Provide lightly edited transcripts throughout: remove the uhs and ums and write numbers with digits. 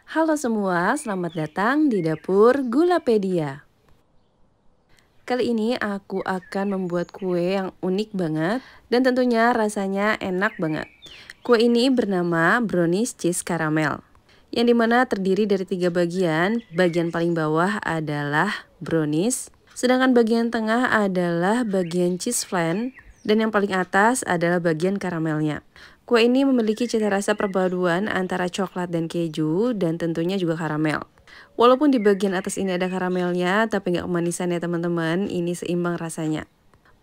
Halo semua, selamat datang di dapur Gulapedia. Kali ini aku akan membuat kue yang unik banget dan tentunya rasanya enak banget. Kue ini bernama brownies cheese caramel, yang dimana terdiri dari 3 bagian. Bagian paling bawah adalah brownies, sedangkan bagian tengah adalah bagian cheese flan, dan yang paling atas adalah bagian karamelnya. Kue ini memiliki cita rasa perpaduan antara coklat dan keju, dan tentunya juga karamel. Walaupun di bagian atas ini ada karamelnya, tapi nggak kemanisan ya teman-teman, ini seimbang rasanya.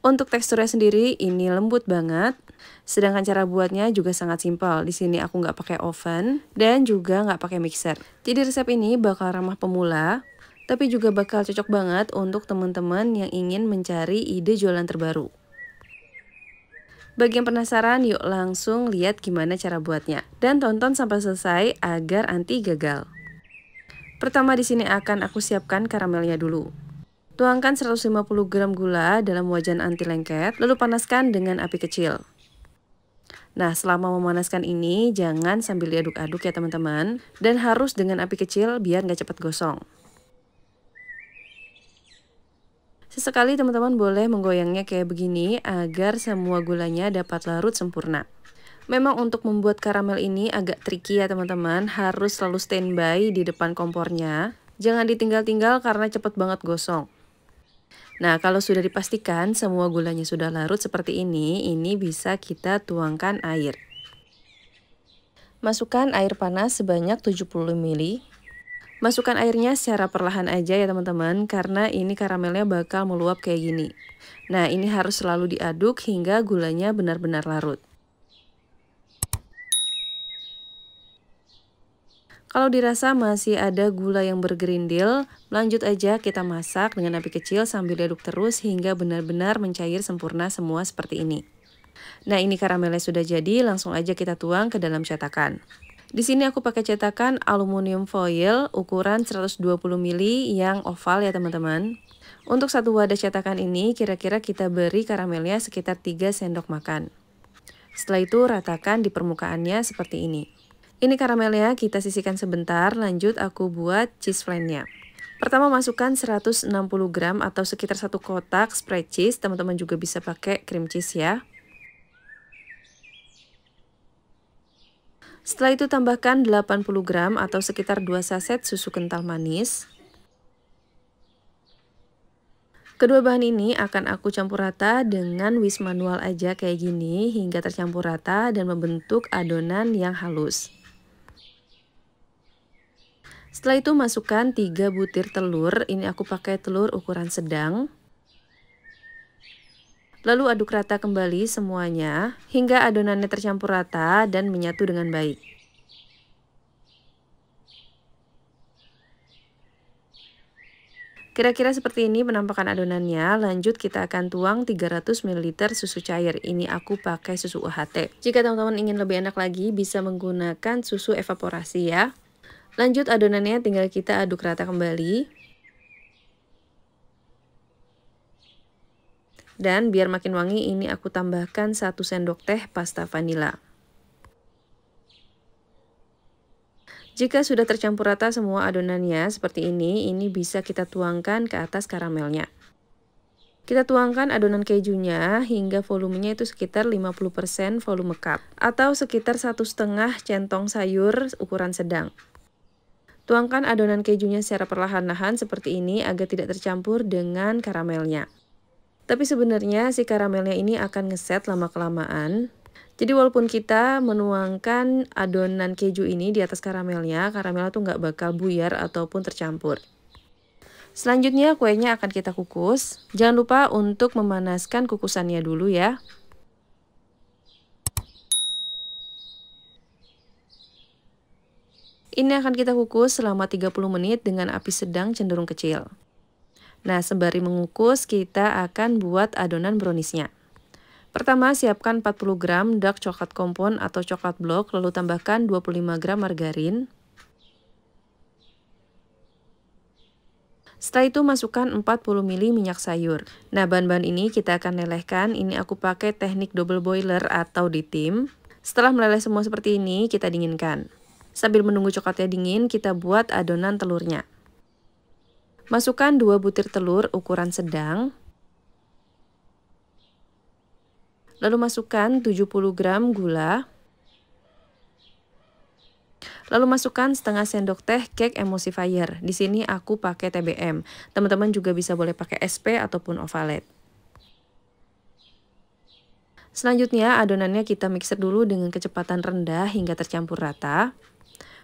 Untuk teksturnya sendiri, ini lembut banget, sedangkan cara buatnya juga sangat simpel. Di sini aku nggak pakai oven, dan juga nggak pakai mixer. Jadi resep ini bakal ramah pemula, tapi juga bakal cocok banget untuk teman-teman yang ingin mencari ide jualan terbaru. Bagi yang penasaran, yuk langsung lihat gimana cara buatnya. Dan tonton sampai selesai agar anti gagal. Pertama di sini akan aku siapkan karamelnya dulu. Tuangkan 150 gram gula dalam wajan anti lengket, lalu panaskan dengan api kecil. Nah, selama memanaskan ini, jangan sambil diaduk-aduk ya teman-teman. Dan harus dengan api kecil biar nggak cepat gosong. Sesekali teman-teman boleh menggoyangnya kayak begini agar semua gulanya dapat larut sempurna. Memang untuk membuat karamel ini agak tricky ya teman-teman, harus selalu standby di depan kompornya. Jangan ditinggal-tinggal karena cepet banget gosong. Nah, kalau sudah dipastikan semua gulanya sudah larut seperti ini bisa kita tuangkan air. Masukkan air panas sebanyak 70 ml. Masukkan airnya secara perlahan aja ya teman-teman, karena ini karamelnya bakal meluap kayak gini. Nah, ini harus selalu diaduk hingga gulanya benar-benar larut. Kalau dirasa masih ada gula yang bergerindil, lanjut aja kita masak dengan api kecil sambil diaduk terus hingga benar-benar mencair sempurna semua seperti ini. Nah, ini karamelnya sudah jadi, langsung aja kita tuang ke dalam cetakan. Di sini aku pakai cetakan aluminium foil ukuran 120 ml yang oval ya teman-teman. Untuk satu wadah cetakan ini kira-kira kita beri karamelnya sekitar 3 sendok makan. Setelah itu ratakan di permukaannya seperti ini. Ini karamelnya kita sisihkan sebentar, lanjut aku buat cheese flan-nya. Pertama masukkan 160 gram atau sekitar 1 kotak spread cheese, teman-teman juga bisa pakai cream cheese ya. Setelah itu tambahkan 80 gram atau sekitar 2 saset susu kental manis. Kedua bahan ini akan aku campur rata dengan whisk manual aja kayak gini hingga tercampur rata dan membentuk adonan yang halus. Setelah itu masukkan 3 butir telur, ini aku pakai telur ukuran sedang. Lalu aduk rata kembali semuanya hingga adonannya tercampur rata dan menyatu dengan baik. Kira-kira seperti ini penampakan adonannya. Lanjut kita akan tuang 300 ml susu cair. Ini aku pakai susu UHT. Jika teman-teman ingin lebih enak lagi bisa menggunakan susu evaporasi ya. Lanjut adonannya tinggal kita aduk rata kembali. Dan biar makin wangi ini aku tambahkan 1 sendok teh pasta vanila. Jika sudah tercampur rata semua adonannya seperti ini bisa kita tuangkan ke atas karamelnya. Kita tuangkan adonan kejunya hingga volumenya itu sekitar 50% volume cup atau sekitar 1,5 centong sayur ukuran sedang. Tuangkan adonan kejunya secara perlahan-lahan seperti ini agar tidak tercampur dengan karamelnya. Tapi sebenarnya si karamelnya ini akan ngeset lama-kelamaan. Jadi walaupun kita menuangkan adonan keju ini di atas karamelnya tuh nggak bakal buyar ataupun tercampur. Selanjutnya kuenya akan kita kukus. Jangan lupa untuk memanaskan kukusannya dulu ya. Ini akan kita kukus selama 30 menit dengan api sedang cenderung kecil. Nah, sembari mengukus, kita akan buat adonan browniesnya. Pertama, siapkan 40 gram dark coklat compound atau coklat blok, lalu tambahkan 25 gram margarin. Setelah itu masukkan 40 ml minyak sayur. Nah, bahan-bahan ini kita akan lelehkan. Ini aku pakai teknik double boiler atau ditim. Setelah meleleh semua seperti ini, kita dinginkan. Sambil menunggu coklatnya dingin, kita buat adonan telurnya. Masukkan 2 butir telur ukuran sedang. Lalu masukkan 70 gram gula. Lalu masukkan setengah sendok teh cake emulsifier. Di sini aku pakai TBM. Teman-teman juga bisa boleh pakai SP ataupun Ovalet. Selanjutnya adonannya kita mixer dulu dengan kecepatan rendah hingga tercampur rata.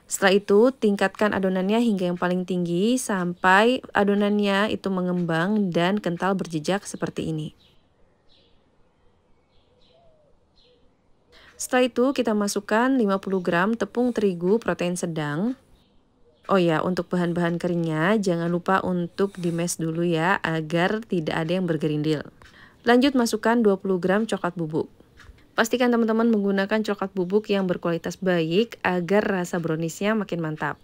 Setelah itu tingkatkan adonannya hingga yang paling tinggi sampai adonannya itu mengembang dan kental berjejak seperti ini. Setelah itu kita masukkan 50 gram tepung terigu protein sedang. Oh ya, untuk bahan-bahan keringnya jangan lupa untuk di-mash dulu ya agar tidak ada yang bergerindil. Lanjut masukkan 20 gram coklat bubuk. Pastikan teman-teman menggunakan coklat bubuk yang berkualitas baik agar rasa browniesnya makin mantap.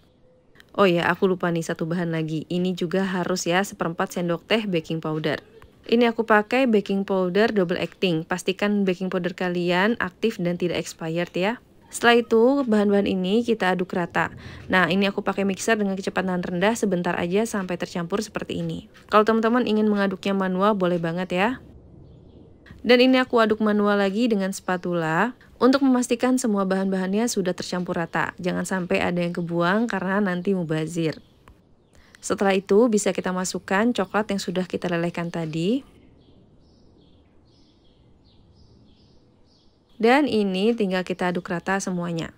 Oh ya, aku lupa nih satu bahan lagi. Ini juga harus ya 1/4 sendok teh baking powder. Ini aku pakai baking powder double acting. Pastikan baking powder kalian aktif dan tidak expired ya. Setelah itu bahan-bahan ini kita aduk rata. Nah, ini aku pakai mixer dengan kecepatan rendah sebentar aja sampai tercampur seperti ini. Kalau teman-teman ingin mengaduknya manual boleh banget ya. Dan ini aku aduk manual lagi dengan spatula untuk memastikan semua bahan-bahannya sudah tercampur rata. Jangan sampai ada yang kebuang karena nanti mubazir. Setelah itu bisa kita masukkan coklat yang sudah kita lelehkan tadi. Dan ini tinggal kita aduk rata semuanya.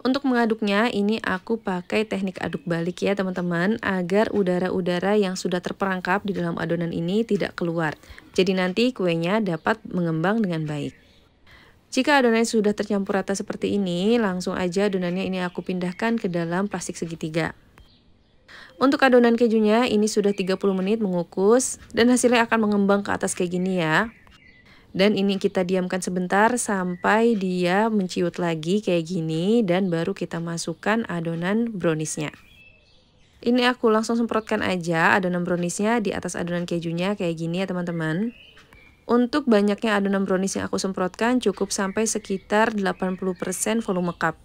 Untuk mengaduknya ini aku pakai teknik aduk balik ya teman-teman, agar udara-udara yang sudah terperangkap di dalam adonan ini tidak keluar. Jadi nanti kuenya dapat mengembang dengan baik. Jika adonannya sudah tercampur rata seperti ini, langsung aja adonannya ini aku pindahkan ke dalam plastik segitiga. Untuk adonan kejunya ini sudah 30 menit mengukus dan hasilnya akan mengembang ke atas kayak gini ya. Dan ini kita diamkan sebentar sampai dia menciut lagi kayak gini dan baru kita masukkan adonan browniesnya. Ini aku langsung semprotkan aja adonan browniesnya di atas adonan kejunya kayak gini ya teman-teman. Untuk banyaknya adonan brownies yang aku semprotkan cukup sampai sekitar 80% volume cup.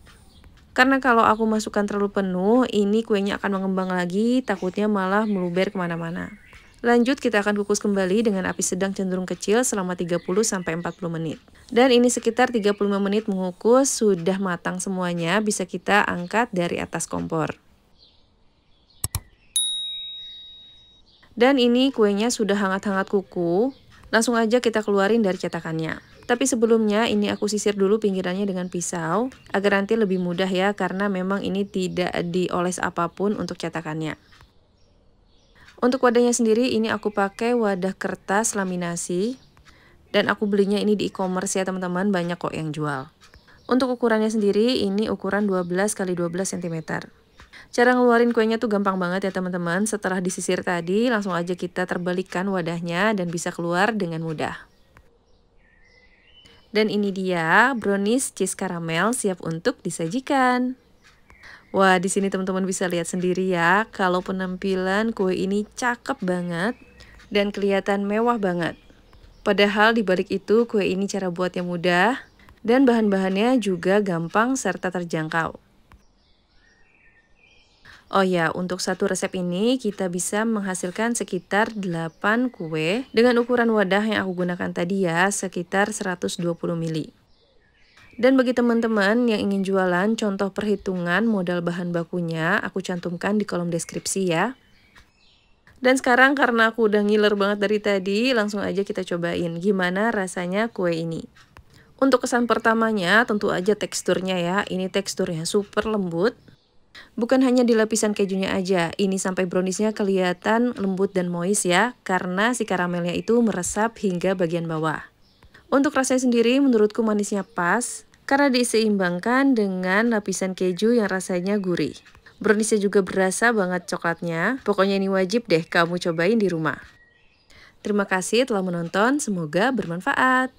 Karena kalau aku masukkan terlalu penuh, ini kuenya akan mengembang lagi, takutnya malah meluber kemana-mana. Lanjut kita akan kukus kembali dengan api sedang cenderung kecil selama 30-40 menit. Dan ini sekitar 35 menit mengukus, sudah matang semuanya, bisa kita angkat dari atas kompor. Dan ini kuenya sudah hangat-hangat kuku, langsung aja kita keluarin dari cetakannya. Tapi sebelumnya ini aku sisir dulu pinggirannya dengan pisau, agar nanti lebih mudah ya, karena memang ini tidak dioles apapun untuk cetakannya. Untuk wadahnya sendiri ini aku pakai wadah kertas laminasi dan aku belinya ini di e-commerce ya teman-teman, banyak kok yang jual. Untuk ukurannya sendiri ini ukuran 12 x 12 cm. Cara ngeluarin kuenya tuh gampang banget ya teman-teman. Setelah disisir tadi langsung aja kita terbalikkan wadahnya dan bisa keluar dengan mudah. Dan ini dia brownies cheese caramel siap untuk disajikan. Wah, di sini teman-teman bisa lihat sendiri ya, kalau penampilan kue ini cakep banget dan kelihatan mewah banget. Padahal di balik itu kue ini cara buatnya mudah dan bahan-bahannya juga gampang serta terjangkau. Oh ya, untuk satu resep ini kita bisa menghasilkan sekitar 8 kue dengan ukuran wadah yang aku gunakan tadi ya, sekitar 120 ml. Dan bagi teman-teman yang ingin jualan contoh perhitungan modal bahan bakunya, aku cantumkan di kolom deskripsi ya. Dan sekarang karena aku udah ngiler banget dari tadi, langsung aja kita cobain gimana rasanya kue ini. Untuk kesan pertamanya tentu aja teksturnya ya, ini teksturnya super lembut. Bukan hanya di lapisan kejunya aja, ini sampai browniesnya kelihatan lembut dan moist ya, karena si karamelnya itu meresap hingga bagian bawah. Untuk rasanya sendiri menurutku manisnya pas, karena diseimbangkan dengan lapisan keju yang rasanya gurih. Browniesnya juga berasa banget coklatnya, pokoknya ini wajib deh kamu cobain di rumah. Terima kasih telah menonton, semoga bermanfaat.